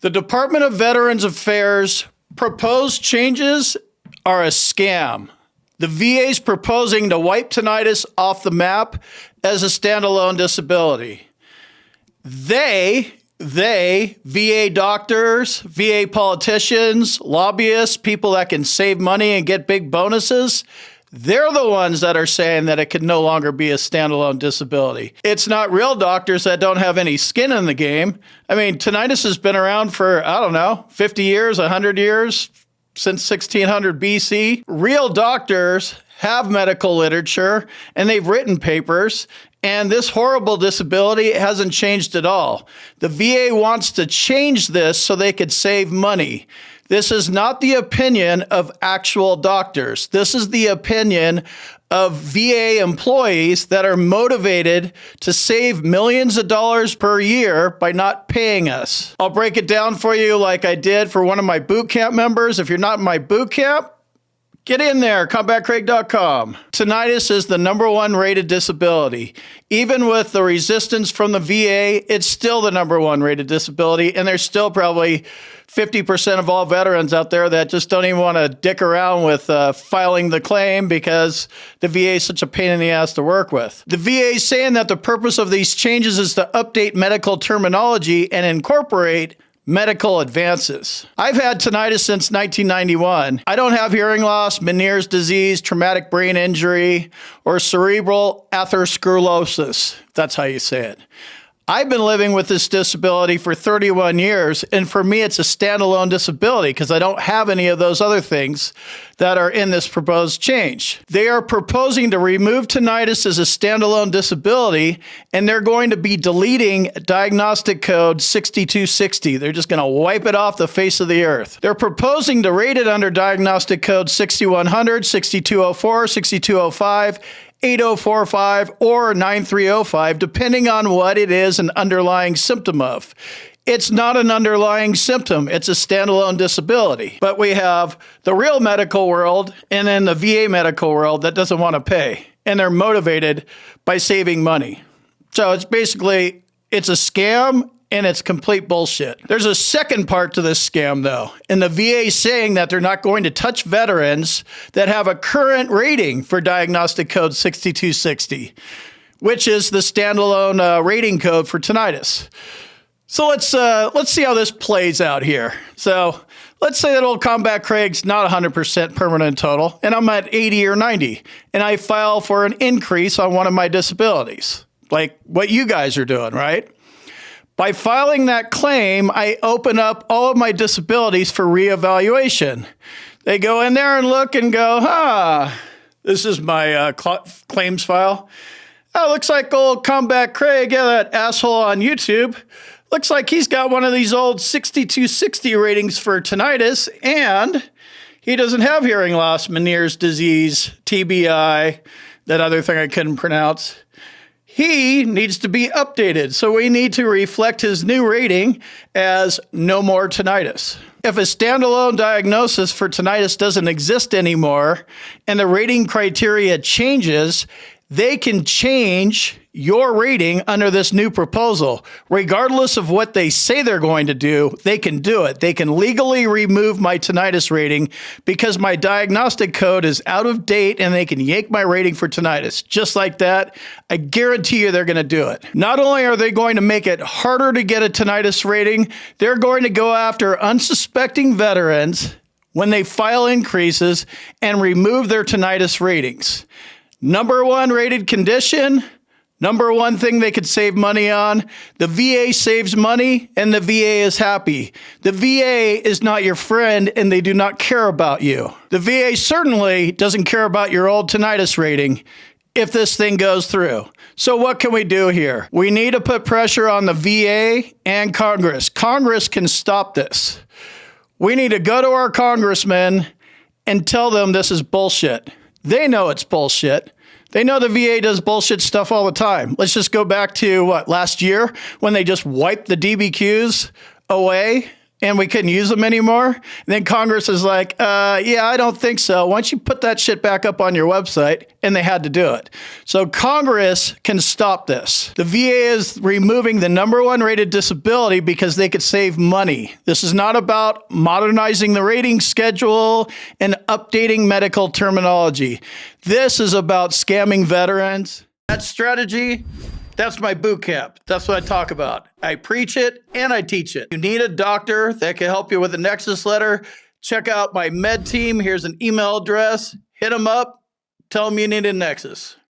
The Department of Veterans Affairs proposed changes are a scam. The VA is proposing to wipe tinnitus off the map as a standalone disability. They, VA doctors, VA politicians, lobbyists, people that can save money and get big bonuses, they're the ones that are saying that it could no longer be a standalone disability. It's not real doctors that don't have any skin in the game. I mean, tinnitus has been around for, 50 years, 100 years, since 1600 BC. Real doctors have medical literature and they've written papers, and this horrible disability hasn't changed at all. The VA wants to change this so they could save money. This is not the opinion of actual doctors. This is the opinion of VA employees that are motivated to save millions of dollars per year by not paying us. I'll break it down for you like I did for one of my boot camp members. If you're not in my boot camp, get in there, combatcraig.com. Tinnitus is the #1 rated disability. Even with the resistance from the VA, it's still the #1 rated disability, and there's still probably 50% of all veterans out there that just don't even want to dick around with filing the claim because the VA is such a pain in the ass to work with. The VA is saying that the purpose of these changes is to update medical terminology and incorporate medical advances. I've had tinnitus since 1991. I don't have hearing loss, Meniere's disease, traumatic brain injury, or cerebral atherosclerosis. That's how you say it. I've been living with this disability for 31 years, and for me, it's a standalone disability because I don't have any of those other things that are in this proposed change. They are proposing to remove tinnitus as a standalone disability, and they're going to be deleting Diagnostic Code 6260. They're just going to wipe it off the face of the earth. They're proposing to rate it under Diagnostic Code 6100, 6204, 6205, 8045 or 9305, depending on what it is an underlying symptom of. It's not an underlying symptom. It's a standalone disability. But we have the real medical world and then the VA medical world that doesn't want to pay. And they're motivated by saving money. So it's a scam. And it's complete bullshit. There's a second part to this scam, though. And the VA is saying that they're not going to touch veterans that have a current rating for Diagnostic Code 6260, which is the standalone rating code for tinnitus. So let's see how this plays out here. So let's say that old Combat Craig's not 100% permanent total, and I'm at 80 or 90, and I file for an increase on one of my disabilities, like what you guys are doing, right? By filing that claim, I open up all of my disabilities for reevaluation. They go in there and look and go, this is my claims file. Oh, looks like old Combat Craig, that asshole on YouTube, looks like he's got one of these old 6260 ratings for tinnitus, and he doesn't have hearing loss, Meniere's disease, TBI, that other thing I couldn't pronounce. He needs to be updated, so we need to reflect his new rating as no more tinnitus. If a standalone diagnosis for tinnitus doesn't exist anymore and the rating criteria changes, they can change your rating under this new proposal. Regardless of what they say they're going to do, they can do it. They can legally remove my tinnitus rating because my diagnostic code is out of date, and they can yank my rating for tinnitus. Just like that, I guarantee you they're going to do it. Not only are they going to make it harder to get a tinnitus rating, they're going to go after unsuspecting veterans when they file increases and remove their tinnitus ratings. #1 rated condition, #1 thing they could save money on. The VA saves money and the VA is happy. The VA is not your friend and they do not care about you. The VA certainly doesn't care about your old tinnitus rating if this thing goes through. So what can we do here? We need to put pressure on the VA and Congress. Congress can stop this. We need to go to our congressmen and tell them this is bullshit. They know it's bullshit. They know the VA does bullshit stuff all the time. Let's just go back to last year when they just wiped the DBQs away and we couldn't use them anymore. And then Congress is like, yeah, I don't think so. Why don't you put that shit back up on your website? And they had to do it. So Congress can stop this. The VA is removing the #1 rated disability because they could save money. This is not about modernizing the rating schedule and updating medical terminology. This is about scamming veterans. That strategy, that's my boot camp. That's what I talk about. I preach it and I teach it. You need a doctor that can help you with a Nexus letter. Check out my med team. Here's an email address. Hit them up. Tell them you need a Nexus.